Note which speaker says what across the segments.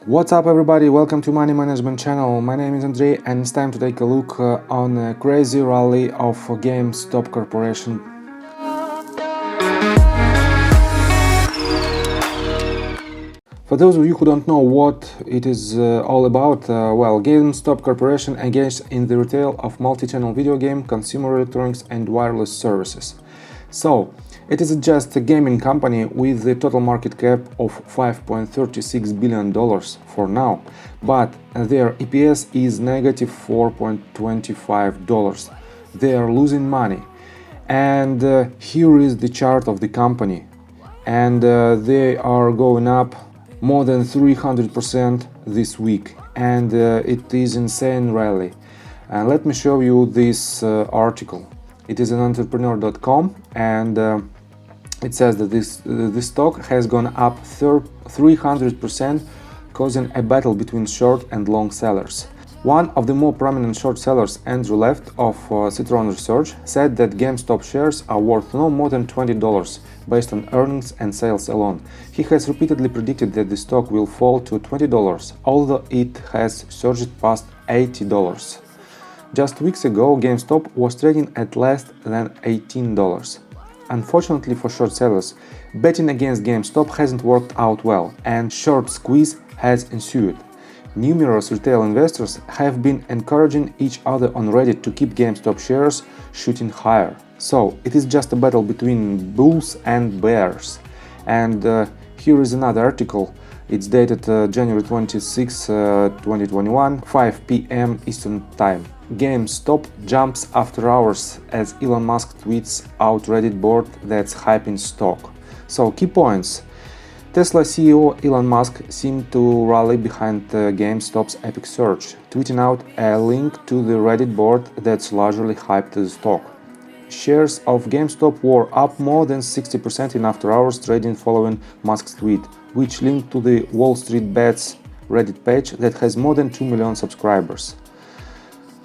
Speaker 1: What's up everybody, welcome to Money Management channel. My name is Andrei and it's time to take a look on a crazy rally of GameStop Corporation. For those of you who don't know what it is all about, well, GameStop Corporation engaged in the retail of multi-channel video game, consumer electronics and wireless services. So, it is just a gaming company with a total market cap of $5.36 billion for now, but their EPS is negative $4.25. They are losing money. And here is the chart of the company. And they are going up more than 300% this week. And it is insane rally. And let me show you this article. It is an entrepreneur.com and it says that this stock has gone up 300%, causing a battle between short and long sellers. One of the more prominent short sellers, Andrew Left of Citron Research, said that GameStop shares are worth no more than $20 based on earnings and sales alone. He has repeatedly predicted that the stock will fall to $20, although it has surged past $80. Just weeks ago, GameStop was trading at less than $18. Unfortunately for short sellers, betting against GameStop hasn't worked out well, and short squeeze has ensued. Numerous retail investors have been encouraging each other on Reddit to keep GameStop shares shooting higher. So, it is just a battle between bulls and bears. And here is another article. It's dated January 26, 2021, 5 p.m. Eastern Time. GameStop jumps after hours as Elon Musk tweets out Reddit board that's hyping stock. So, key points. Tesla CEO Elon Musk seemed to rally behind GameStop's epic surge, tweeting out a link to the Reddit board that's largely hyped the stock. Shares of GameStop were up more than 60% in after-hours trading following Musk's tweet, which linked to the Wall Street Bets Reddit page that has more than 2 million subscribers.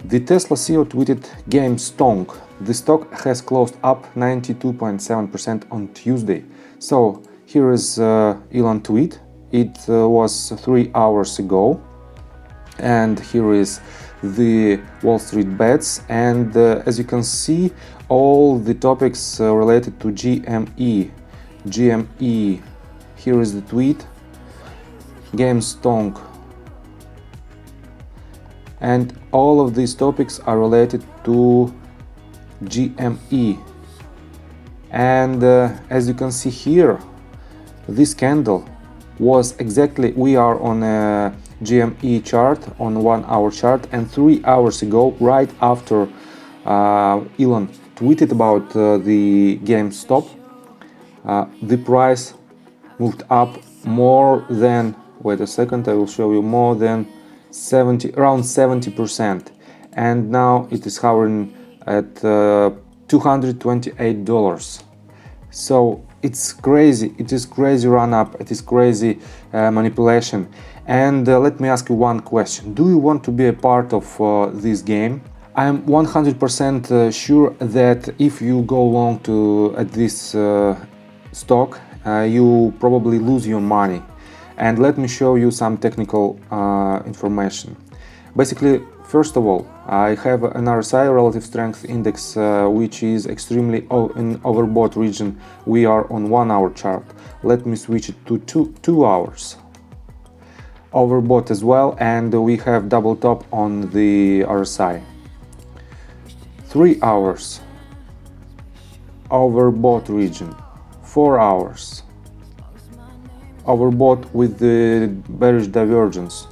Speaker 1: The Tesla CEO tweeted GAMESTONK. The stock has closed up 92.7% on Tuesday. So here is Elon tweet. It was 3 hours ago. And here is the Wall Street Bets. And as you can see, all the topics related to GME. GME. Here is the tweet. GAMESTONK. And all of these topics are related to GME. And as you can see here, this candle was exactly, we are on a GME chart, on 1 hour chart, and 3 hours ago, right after Elon tweeted about the GameStop, the price moved up more than, wait a second, I will show you, more than around 70%, and now it is hovering at $228. So it's crazy, it is crazy run up, it is crazy manipulation. And let me ask you one question. Do you want to be a part of this game? I'm 100% sure that if you go long at this stock, you probably lose your money. And let me show you some technical information. Basically, first of all, I have an RSI, relative strength index, which is extremely in overbought region. We are on 1 hour chart. Let me switch it to 2 hours. Overbought as well, and we have double top on the RSI. 3 hours. Overbought region. 4 hours. Overbought with the bearish divergence.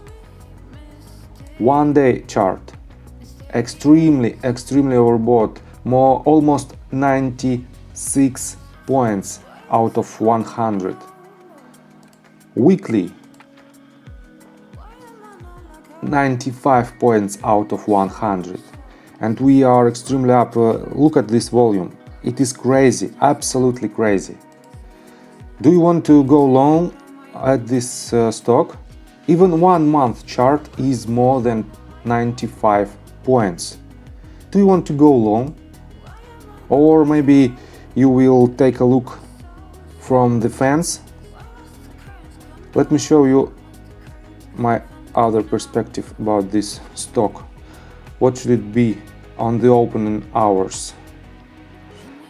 Speaker 1: 1 day chart, extremely overbought, almost 96 points out of 100. Weekly, 95 points out of 100. And we are extremely up. Look at this volume. It is crazy, absolutely crazy. Do you want to go long at this stock? Even 1 month chart is more than 95 points. Do you want to go long? Or maybe you will take a look from the fence. Let me show you my other perspective about this stock. What should it be on the opening hours?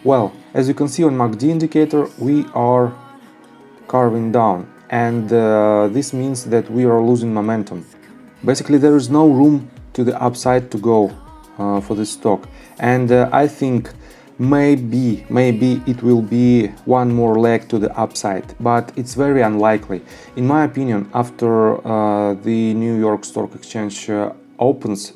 Speaker 1: Well, as you can see on MACD indicator, we are carving down, and this means that we are losing momentum. Basically, there is no room to the upside to go for this stock, and I think maybe it will be one more leg to the upside, but it's very unlikely. In my opinion, after the New York Stock Exchange opens,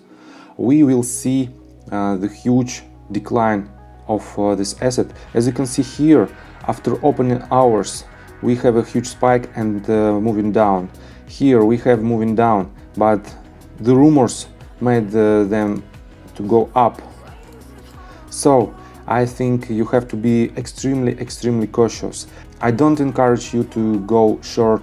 Speaker 1: we will see the huge decline of this asset. As you can see here, after opening hours, we have a huge spike and moving down. Here we have moving down, but the rumors made them to go up. So I think you have to be extremely cautious. I don't encourage you to go short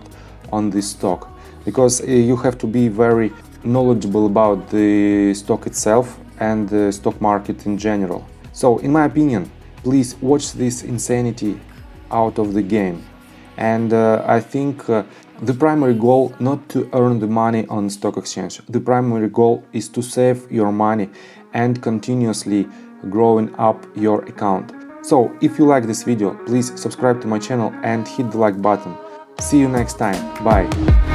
Speaker 1: on this stock, because you have to be very knowledgeable about the stock itself and the stock market in general. So in my opinion, please watch this insanity out of the game. And I think the primary goal not to earn the money on stock exchange. The primary goal is to save your money and continuously growing up your account. So if you like this video, please subscribe to my channel and hit the like button. See you next time. Bye.